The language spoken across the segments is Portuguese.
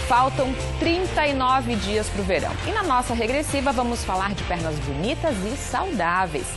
Faltam 39 dias para o verão. E na nossa regressiva vamos falar de pernas bonitas e saudáveis.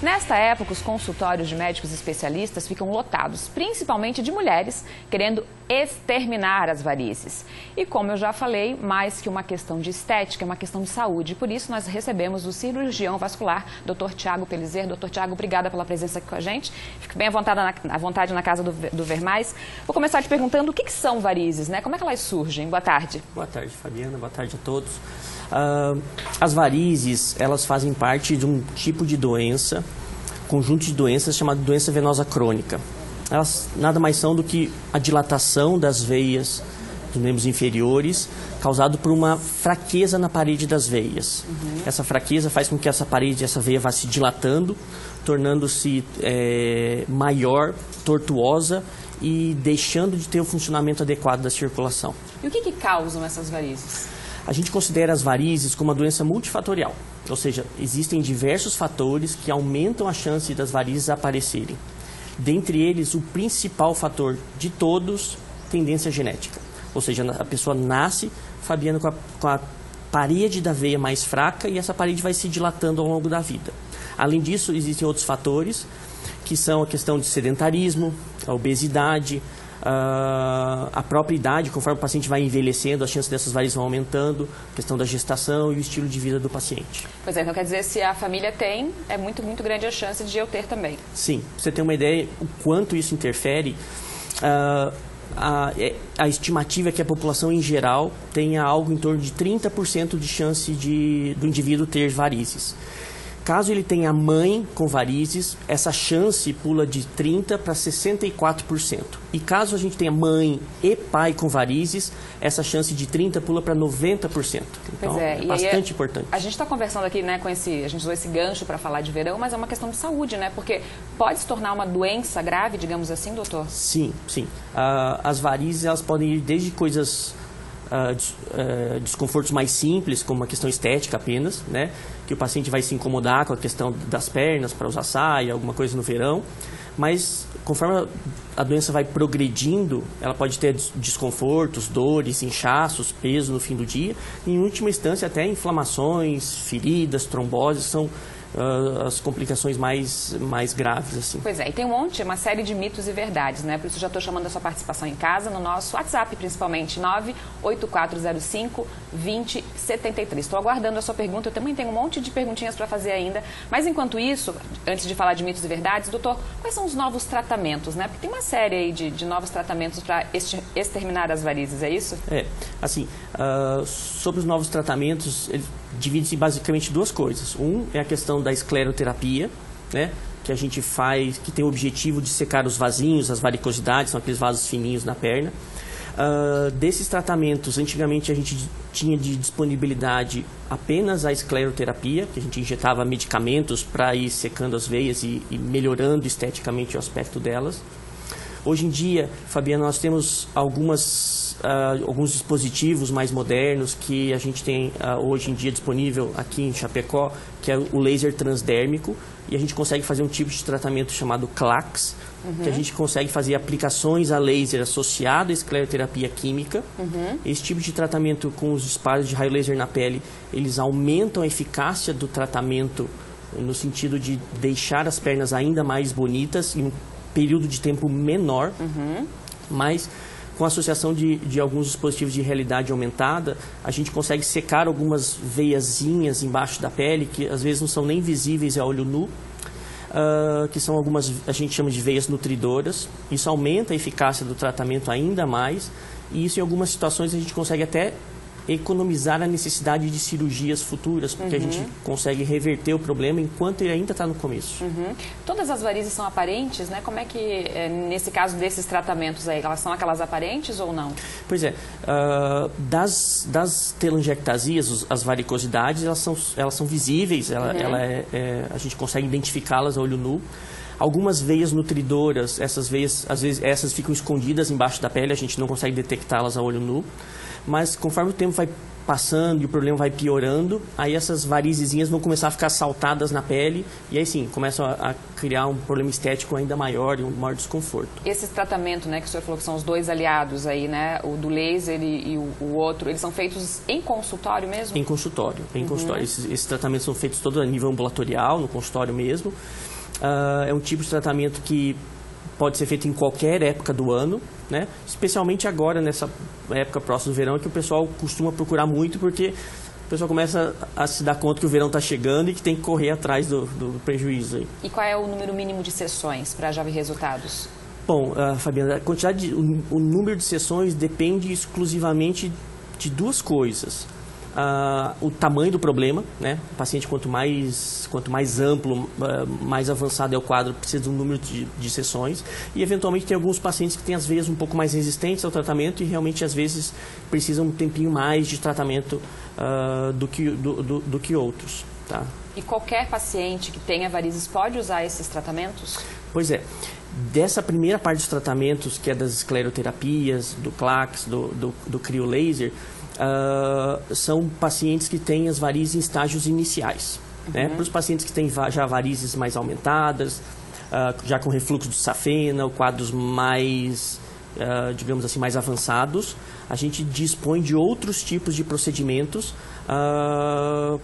Nesta época, os consultórios de médicos especialistas ficam lotados, principalmente de mulheres querendo exterminar as varizes. E como eu já falei, mais que uma questão de estética, é uma questão de saúde. Por isso, nós recebemos o cirurgião vascular, Dr. Tiago Pelizer. Dr. Tiago, obrigada pela presença aqui com a gente. Fique bem à vontade na casa do Vermais. Vou começar te perguntando o que são varizes, né? Como é que elas surgem? Boa tarde. Boa tarde, Fabiana. Boa tarde a todos. As varizes, elas fazem parte de um tipo de doença, conjunto de doenças chamado doença venosa crônica. Elas nada mais são do que a dilatação das veias dos membros inferiores, causado por uma fraqueza na parede das veias. Essa fraqueza faz com que essa parede, essa veia vá se dilatando, tornando-se maior, tortuosa e deixando de ter o funcionamento adequado da circulação. E o que causam essas varizes? A gente considera as varizes como uma doença multifatorial, ou seja, existem diversos fatores que aumentam a chance das varizes aparecerem. Dentre eles, o principal fator de todos, tendência genética. Ou seja, a pessoa nasce, Fabiana, com a parede da veia mais fraca e essa parede vai se dilatando ao longo da vida. Além disso, existem outros fatores, que são a questão de sedentarismo, a obesidade, a própria idade. Conforme o paciente vai envelhecendo, as chances dessas varizes vão aumentando, a questão da gestação e o estilo de vida do paciente. Pois é, então quer dizer, se a família tem, é muito grande a chance de eu ter também. Sim, pra você ter uma ideia o quanto isso interfere, a estimativa é que a população em geral tenha algo em torno de 30% de chance do indivíduo ter varizes. Caso ele tenha mãe com varizes, essa chance pula de 30% para 64%. E caso a gente tenha mãe e pai com varizes, essa chance de 30% pula para 90%. Então, é bastante importante. A gente está conversando aqui, né, a gente usou esse gancho para falar de verão, mas é uma questão de saúde, né? Porque pode se tornar uma doença grave, digamos assim, doutor? Sim, sim. As varizes, elas podem ir desde coisas... desconfortos mais simples, como uma questão estética apenas, né? Que o paciente vai se incomodar com a questão das pernas para usar saia, alguma coisa no verão, mas conforme a doença vai progredindo, ela pode ter desconfortos, dores, inchaços, peso no fim do dia, e em última instância até inflamações, feridas, tromboses, são as complicações mais graves, assim. Pois é, e tem uma série de mitos e verdades, né? Por isso já estou chamando a sua participação em casa, no nosso WhatsApp, principalmente, 98405-2073. Estou aguardando a sua pergunta, eu também tenho um monte de perguntinhas para fazer ainda, mas enquanto isso, antes de falar de mitos e verdades, doutor, quais são os novos tratamentos, né? Porque tem uma série aí de novos tratamentos para exterminar as varizes, é isso? Sobre os novos tratamentos, eles dividem-se basicamente em duas coisas. Um é a questão da escleroterapia, né, que a gente faz, que tem o objetivo de secar os vasinhos, as varicosidades, são aqueles vasos fininhos na perna. Desses tratamentos, antigamente a gente tinha de disponibilidade apenas a escleroterapia, que a gente injetava medicamentos para ir secando as veias e melhorando esteticamente o aspecto delas. Hoje em dia, Fabiana, nós temos alguns dispositivos mais modernos que a gente tem hoje em dia disponível aqui em Chapecó, que é o laser transdérmico, e a gente consegue fazer um tipo de tratamento chamado CLACS, que a gente consegue fazer aplicações a laser associado à escleroterapia química. Esse tipo de tratamento com os disparos de raio laser na pele, eles aumentam a eficácia do tratamento no sentido de deixar as pernas ainda mais bonitas em um período de tempo menor, mas com a associação de alguns dispositivos de realidade aumentada, a gente consegue secar algumas veiazinhas embaixo da pele, que às vezes não são nem visíveis a olho nu, que são algumas, a gente chama de veias nutridoras. Isso aumenta a eficácia do tratamento ainda mais, e isso em algumas situações a gente consegue até economizar a necessidade de cirurgias futuras, porque a gente consegue reverter o problema enquanto ele ainda está no começo. Todas as varizes são aparentes, né? Como é que, nesse caso desses tratamentos aí, elas são aquelas aparentes ou não? Pois é, das telangiectasias, as varicosidades, elas são visíveis, a gente consegue identificá-las a olho nu. Algumas veias nutridoras, essas veias, às vezes, essas ficam escondidas embaixo da pele, a gente não consegue detectá-las a olho nu. mas conforme o tempo vai passando e o problema vai piorando, aí essas varizezinhas vão começar a ficar saltadas na pele e aí sim, começam a criar um problema estético ainda maior e um maior desconforto. Esse tratamento, né, que o senhor falou que são os dois aliados aí, né, o do laser e o outro, eles são feitos em consultório mesmo? Em consultório, consultório. Esses tratamentos são feitos todo a nível ambulatorial, no consultório mesmo. É um tipo de tratamento que pode ser feito em qualquer época do ano, né? Especialmente agora, nessa época próxima do verão, que o pessoal costuma procurar muito, porque o pessoal começa a se dar conta que o verão está chegando e que tem que correr atrás do prejuízo. Aí. E qual é o número mínimo de sessões para já ver resultados? Bom, Fabiana, o número de sessões depende exclusivamente de duas coisas. O tamanho do problema, né? O paciente, quanto mais amplo, mais avançado é o quadro, precisa de um número de sessões. E, eventualmente, tem alguns pacientes que têm as veias um pouco mais resistentes ao tratamento e, realmente, às vezes, precisam um tempinho mais de tratamento do que outros. Tá? E qualquer paciente que tenha varizes pode usar esses tratamentos? Pois é. Dessa primeira parte dos tratamentos, que é das escleroterapias, do CLACS, do criolaser, são pacientes que têm as varizes em estágios iniciais. Né? Para os pacientes que têm já varizes mais aumentadas, já com refluxo de safena, ou quadros mais, digamos assim, mais avançados, a gente dispõe de outros tipos de procedimentos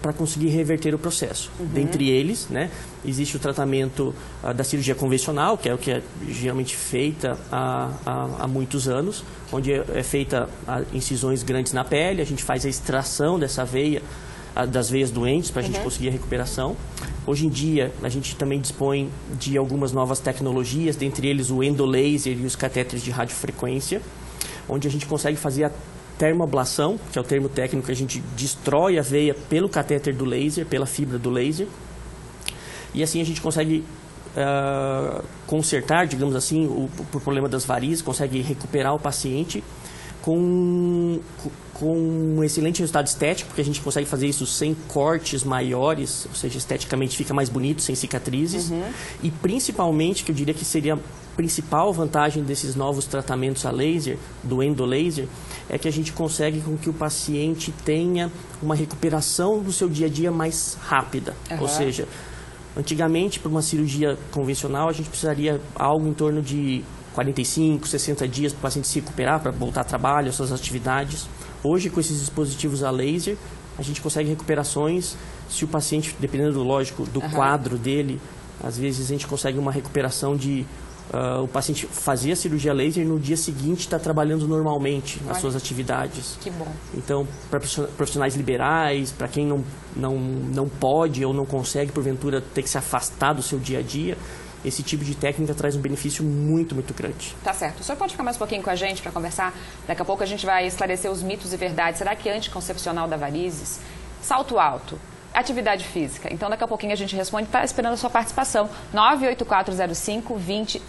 para conseguir reverter o processo. Dentre eles, né, existe o tratamento da cirurgia convencional, que é o que é geralmente feita há muitos anos, onde é feita incisões grandes na pele, a gente faz a extração dessa veia, das veias doentes, para a gente conseguir a recuperação. Hoje em dia, a gente também dispõe de algumas novas tecnologias, dentre eles o endolaser e os catéteres de radiofrequência, onde a gente consegue fazer a termoablação, que é o termo técnico que a gente destrói a veia pelo catéter do laser, pela fibra do laser. E assim a gente consegue consertar, digamos assim, o problema das varizes, consegue recuperar o paciente com um excelente resultado estético, porque a gente consegue fazer isso sem cortes maiores, ou seja, esteticamente fica mais bonito, sem cicatrizes. E principalmente, que eu diria que seria a principal vantagem desses novos tratamentos a laser, do endolaser, é que a gente consegue com que o paciente tenha uma recuperação do seu dia a dia mais rápida. Ou seja, antigamente, para uma cirurgia convencional, a gente precisaria algo em torno de 45, 60 dias para o paciente se recuperar, para voltar ao trabalho, às suas atividades. Hoje, com esses dispositivos a laser, a gente consegue recuperações, se o paciente, dependendo, lógico, do quadro dele, às vezes a gente consegue uma recuperação de o paciente fazer a cirurgia laser e no dia seguinte está trabalhando normalmente nas suas atividades. Que bom. Então, para profissionais liberais, para quem não pode ou não consegue, porventura, ter que se afastar do seu dia a dia, esse tipo de técnica traz um benefício muito, muito grande. Tá certo. O senhor pode ficar mais um pouquinho com a gente para conversar? Daqui a pouco a gente vai esclarecer os mitos e verdades. Será que anticoncepcional dá varizes? Salto alto. Atividade física. Então, daqui a pouquinho a gente responde. Está esperando a sua participação. 98405-20...